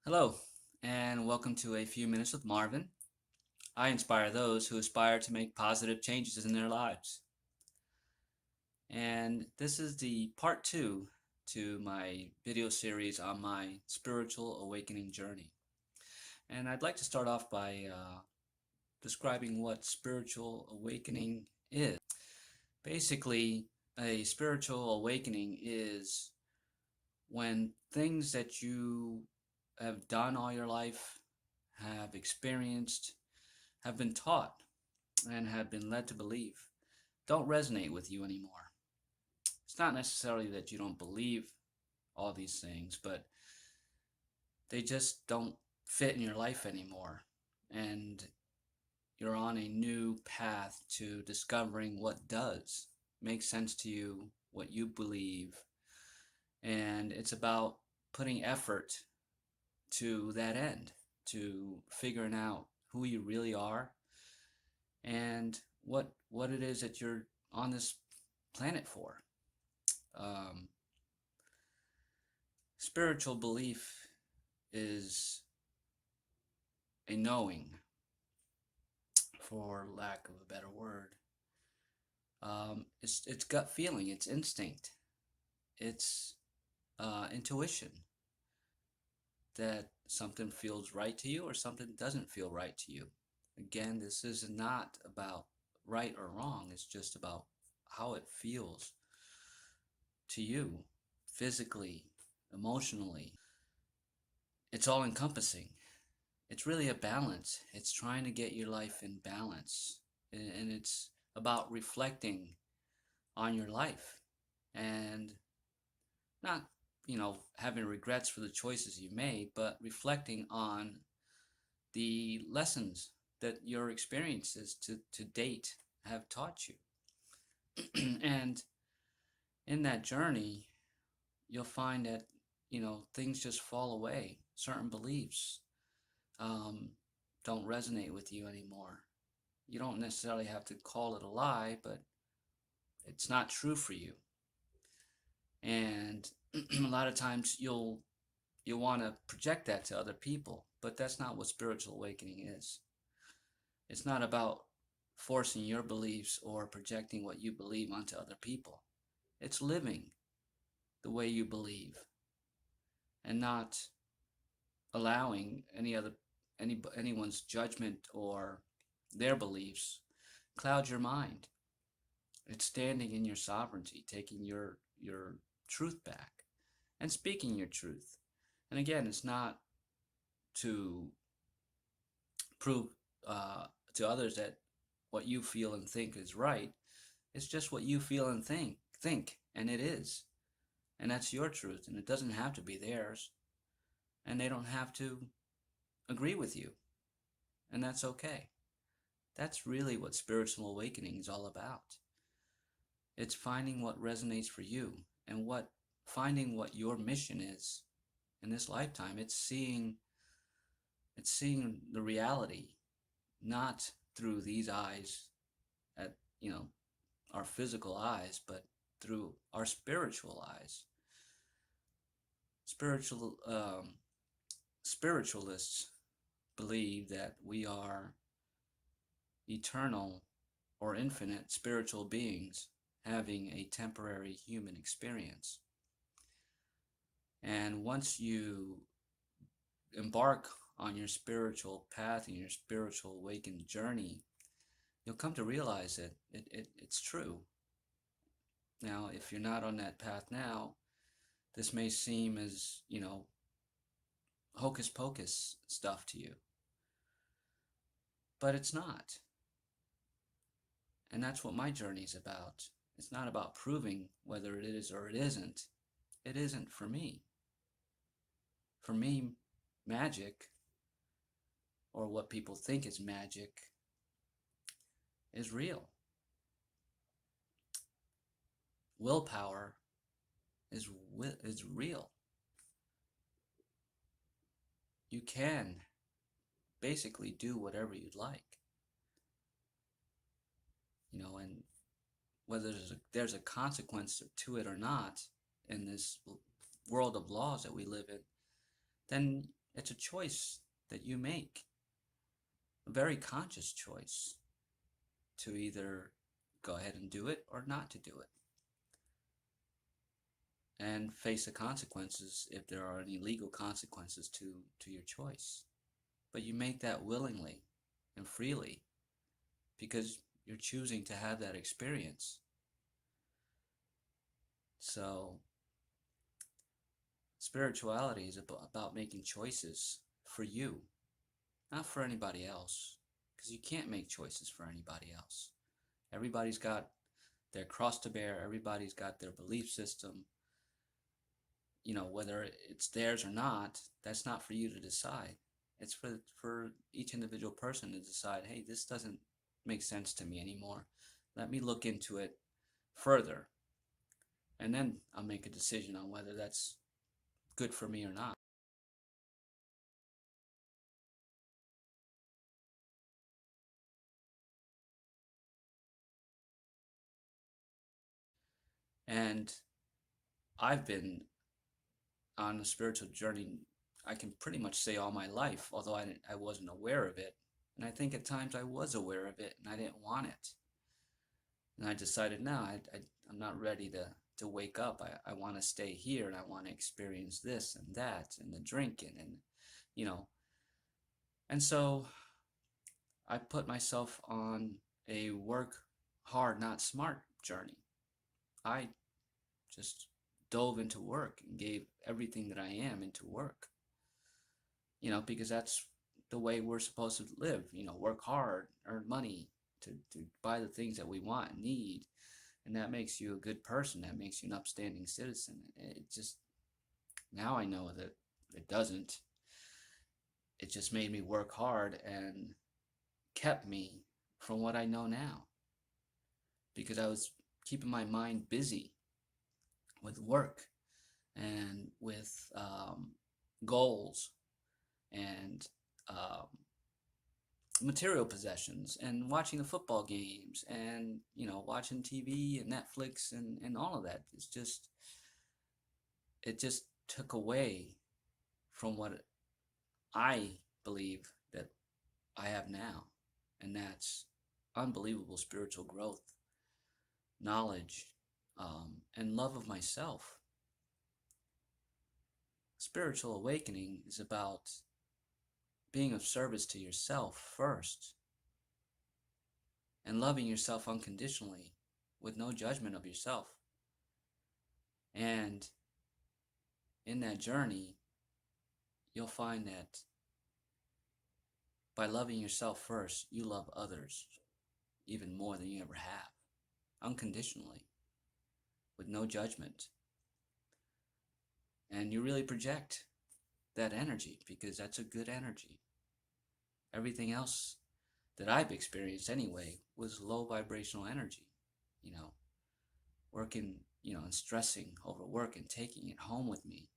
Hello, and welcome to A Few Minutes with Marvin. I inspire those who aspire to make positive changes in their lives. And this is the part two to my video series on my spiritual awakening journey. And I'd like to start off by describing what spiritual awakening is. Basically, a spiritual awakening is when things that you have done all your life, have experienced, have been taught, and have been led to believe don't resonate with you anymore. It's not necessarily that you don't believe all these things, but they just don't fit in your life anymore. And you're on a new path to discovering what does make sense to you, what you believe. And it's about putting effort to that end, to figuring out who you really are and what it is that you're on this planet for. Um, Spiritual belief is a knowing, for lack of a better word. It's gut feeling, it's instinct, it's intuition that something feels right to you or something doesn't feel right to you. Again, this is not about right or wrong. It's just about how it feels to you physically, emotionally. It's all encompassing. It's really a balance. It's trying to get your life in balance. And it's about reflecting on your life and not, having regrets for the choices you made, but reflecting on the lessons that your experiences to date have taught you. And in that journey, you'll find that, things just fall away. Certain beliefs um, don't resonate with you anymore. You don't necessarily have to call it a lie, but it's not true for you. And a lot of times you'll want to project that to other people, but that's not what spiritual awakening is. It's not about forcing your beliefs or projecting what you believe onto other people. It's living the way you believe and not allowing anyone's judgment or their beliefs cloud your mind. It's standing in your sovereignty, taking your truth back and speaking your truth. And again, it's not to prove to others that what you feel and think is right. It's just what you feel and think, and it is. And that's your truth, and it doesn't have to be theirs. And they don't have to agree with you, and that's okay. That's really what spiritual awakening is all about. It's finding what resonates for you and finding what your mission is in this lifetime. It's seeing the reality not through these eyes at our physical eyes, but through our spiritual eyes. Spiritual Spiritualists believe that we are eternal or infinite spiritual beings having a temporary human experience. And once you embark on your spiritual path and your spiritual awakened journey, you'll come to realize that it's true. Now, if you're not on that path now, this may seem as, hocus pocus stuff to you, but it's not. And that's what my journey is about. It's not about proving whether it is or it isn't. It isn't for me. For me, magic, or what people think is magic, is real. Willpower is real. You can basically do whatever you'd like, and whether there's a consequence to it or not in this world of laws that we live in, then It's a choice that you make, a very conscious choice to either go ahead and do it or not to do it, and face the consequences if there are any legal consequences to your choice. But you make that willingly and freely because you're choosing to have that experience. So spirituality is about making choices for you, not for anybody else, because you can't make choices for anybody else. Everybody's got their cross to bear, everybody's got their belief system. Whether it's theirs or not, that's not for you to decide. It's for each individual person to decide, hey, this doesn't make sense to me anymore. Let me look into it further, and then I'll make a decision on whether that's good for me or not. And I've been on a spiritual journey, I can pretty much say all my life, although I wasn't aware of it. And I think at times I was aware of it and I didn't want it. And I decided, no, I'm not ready to wake up. I want to stay here and I want to experience this and that and the drinking and, you know. And so I put myself on a work hard, not smart journey. I just dove into work and gave everything that I am into work, because that's the way we're supposed to live, work hard, earn money to buy the things that we want and need. And that makes you a good person. That makes you an upstanding citizen. It just, now I know that it doesn't. It just made me work hard and kept me from what I know now because I was keeping my mind busy with work and with goals and material possessions and watching the football games and watching TV and Netflix and all of that. It just took away from what I believe that I have now, and that's unbelievable spiritual growth, knowledge, and love of myself. Spiritual awakening is about being of service to yourself first and loving yourself unconditionally with no judgment of yourself. And in that journey, you'll find that by loving yourself first, you love others even more than you ever have, unconditionally, with no judgment. And you really project that energy because that's a good energy. Everything else that I've experienced anyway was low vibrational energy, you know, working, and stressing over work and taking it home with me,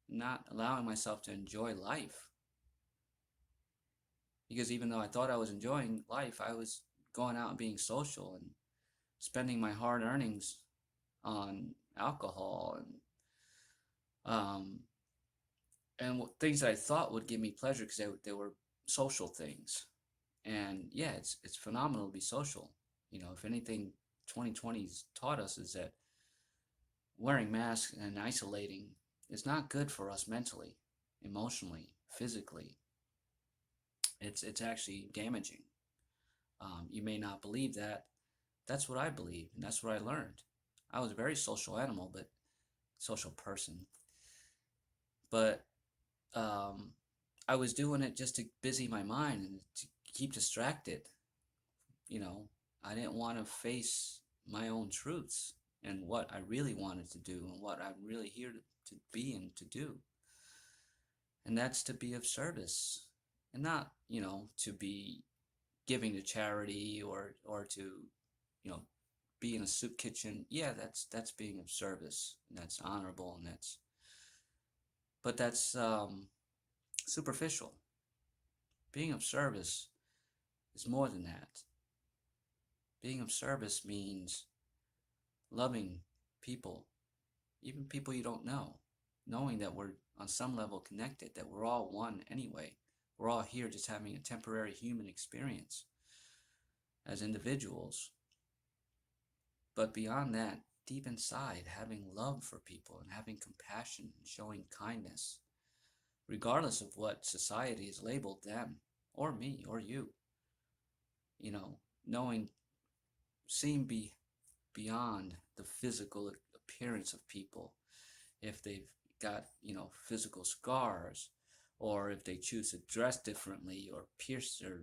not allowing myself to enjoy life. Because even though I thought I was enjoying life, I was going out and being social and spending my hard earnings on alcohol um, and things that I thought would give me pleasure because they were social things. And yeah, it's phenomenal to be social. If anything, 2020's taught us is that wearing masks and isolating is not good for us mentally, emotionally, physically. It's actually damaging. You may not believe that. That's what I believe, and that's what I learned. I was a very social animal, but social person. But I was doing it just to busy my mind and to keep distracted. You know, I didn't want to face my own truths and what I really wanted to do and what I'm really here to be and to do. And that's to be of service and not, to be giving to charity or to, you know, be in a soup kitchen. Yeah, that's being of service and that's honorable and that's superficial. Being of service is more than that. Being of service means loving people, even people you don't know, knowing that we're on some level connected, that we're all one anyway. We're all here just having a temporary human experience as individuals. But beyond that, deep inside, having love for people and having compassion and showing kindness, regardless of what society has labeled them or me or you, knowing, seeing beyond the physical appearance of people. If they've got, physical scars, or if they choose to dress differently or pierce their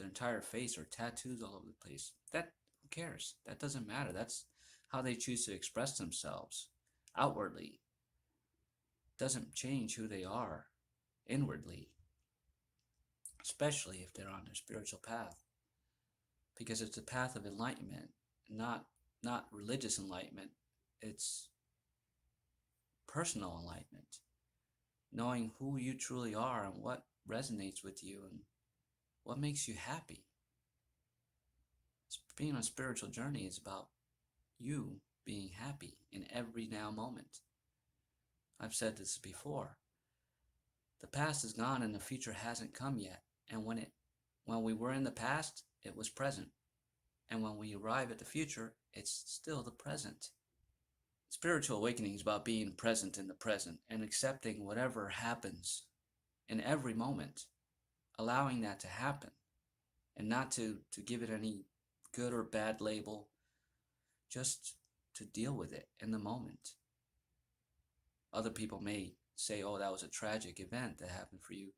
entire face or tattoos all over the place, that, who cares? That doesn't matter. That's how they choose to express themselves outwardly. Doesn't change who they are inwardly, especially if they're on their spiritual path, because it's a path of enlightenment, not religious enlightenment. It's personal enlightenment, knowing who you truly are and what resonates with you and what makes you happy. Being on a spiritual journey is about you being happy in every now moment. I've said this before. The past is gone and the future hasn't come yet. And when we were in the past, it was present. And when we arrive at the future, it's still the present. Spiritual awakening is about being present in the present and accepting whatever happens in every moment, allowing that to happen, and not to give it any good or bad label, just to deal with it in the moment. Other people may say, oh, that was a tragic event that happened for you.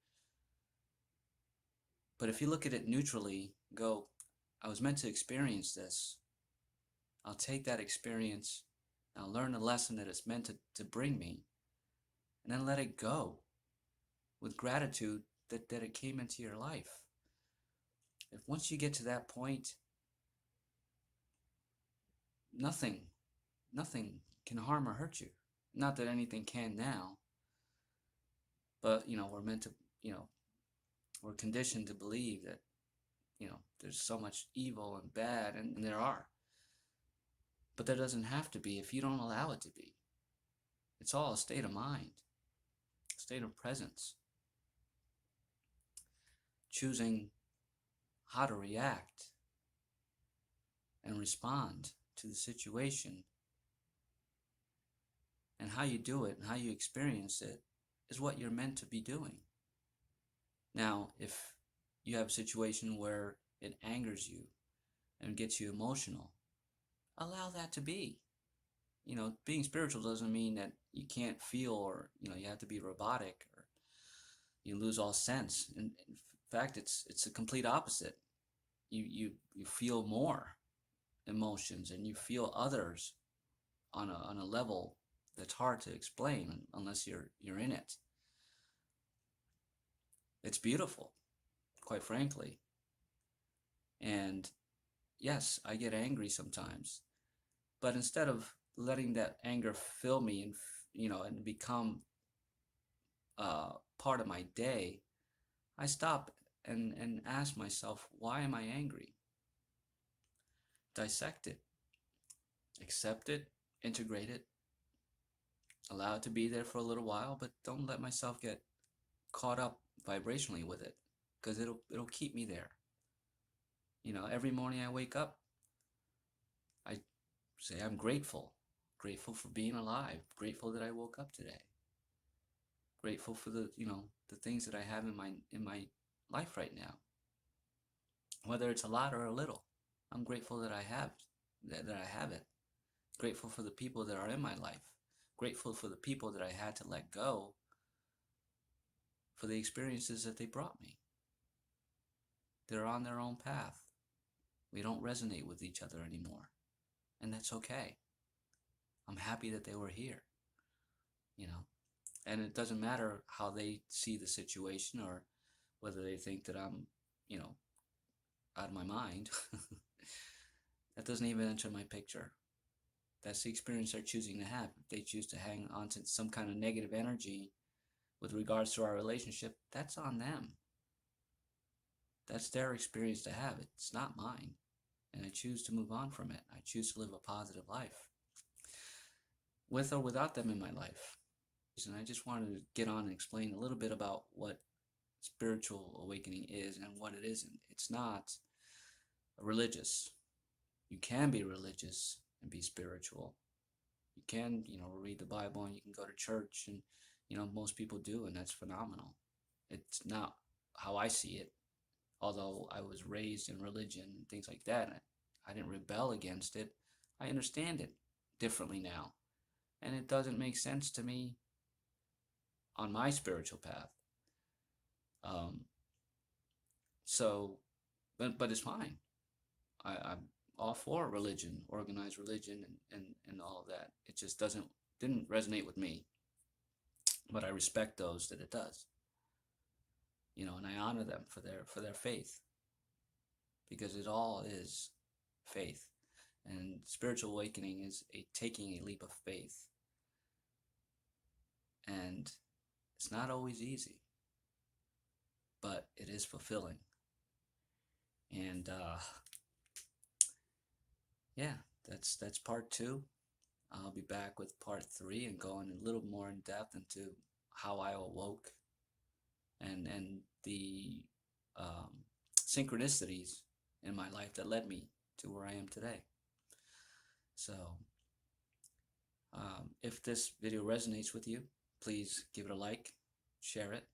But if you look at it neutrally, go, I was meant to experience this. I'll take that experience, I'll learn the lesson that it's meant to bring me, and then let it go with gratitude that it came into your life. If once you get to that point, nothing can harm or hurt you. Not that anything can now, but we're meant to, we're conditioned to believe that, there's so much evil and bad, and there are. But there doesn't have to be if you don't allow it to be. It's all a state of mind, a state of presence. Choosing how to react and respond to the situation, and how you do it and how you experience it is what you're meant to be doing. Now, if you have a situation where it angers you and gets you emotional, allow that to be. Being spiritual doesn't mean that you can't feel, or you have to be robotic, or you lose all sense. In fact, it's the complete opposite. You feel more emotions, and you feel others on a level that's hard to explain unless you're in it. It's beautiful, quite frankly. And yes, I get angry sometimes, but instead of letting that anger fill me and become part of my day, I stop and ask myself, why am I angry? Dissect it, accept it, integrate it, allow it to be there for a little while, but don't let myself get caught up vibrationally with it, because it'll keep me there. Every morning I wake up, I say I'm grateful for being alive, grateful that I woke up today, grateful for the things that I have in my life right now, whether it's a lot or a little. I'm grateful that I have it. Grateful for the people that are in my life. Grateful for the people that I had to let go for the experiences that they brought me. They're on their own path. We don't resonate with each other anymore, and that's okay. I'm happy that they were here, and it doesn't matter how they see the situation, or whether they think that I'm, out of my mind. That doesn't even enter my picture. That's the experience they're choosing to have. If they choose to hang on to some kind of negative energy with regards to our relationship, that's on them. That's their experience to have. It's not mine. And I choose to move on from it. I choose to live a positive life, with or without them in my life. and I just wanted to get on and explain a little bit about what spiritual awakening is and what it isn't. It's not religious. You can be religious and be spiritual. You can, read the Bible and you can go to church, and most people do, and that's phenomenal. It's not how I see it. Although I was raised in religion and things like that, I didn't rebel against it. I understand it differently now, and it doesn't make sense to me on my spiritual path. Um, so, but it's fine. I'm all for religion, organized religion, and all of that. It just didn't resonate with me. But I respect those that it does. And I honor them for their faith, because it all is faith. And spiritual awakening is taking a leap of faith. And it's not always easy, but it is fulfilling. And yeah, that's part 2. I'll be back with part 3 and going a little more in depth into how I awoke and the synchronicities in my life that led me to where I am today. So if this video resonates with you, please give it a like, share it,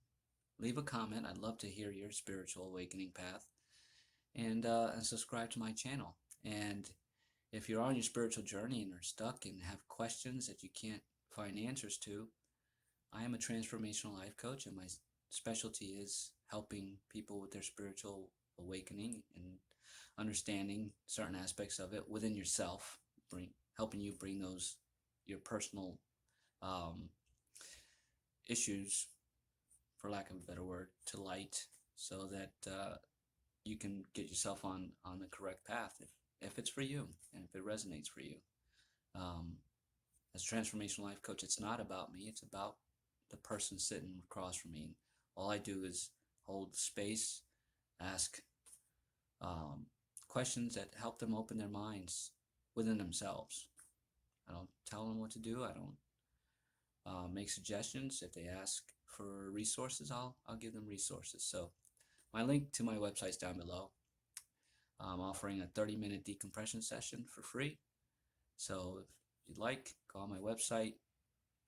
leave a comment. I'd love to hear your spiritual awakening path, and subscribe to my channel. And if you're on your spiritual journey and are stuck and have questions that you can't find answers to, I am a transformational life coach, and my specialty is helping people with their spiritual awakening and understanding certain aspects of it within yourself, helping you bring your personal issues, for lack of a better word, to light, so that you can get yourself on the correct path if it's for you and if it resonates for you. As a transformational life coach, it's not about me, it's about the person sitting across from me. All I do is hold space, ask questions that help them open their minds within themselves. I don't tell them what to do. I don't make suggestions. If they ask for resources, I'll give them resources. So my link to my website is down below. I'm offering a 30-minute decompression session for free. So if you'd like, go on my website,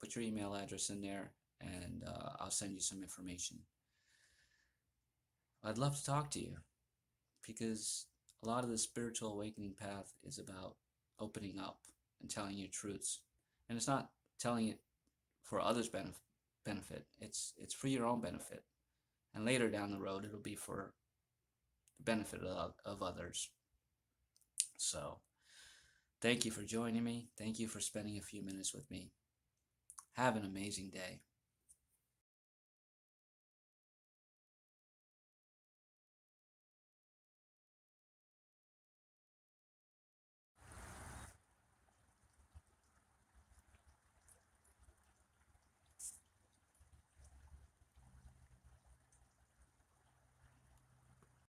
put your email address in there, and I'll send you some information. I'd love to talk to you, because a lot of the spiritual awakening path is about opening up and telling your truths. And it's not telling it for others' benefit. It's for your own benefit. And later down the road, it'll be for the benefit of others. So thank you for joining me. Thank you for spending a few minutes with me. Have an amazing day.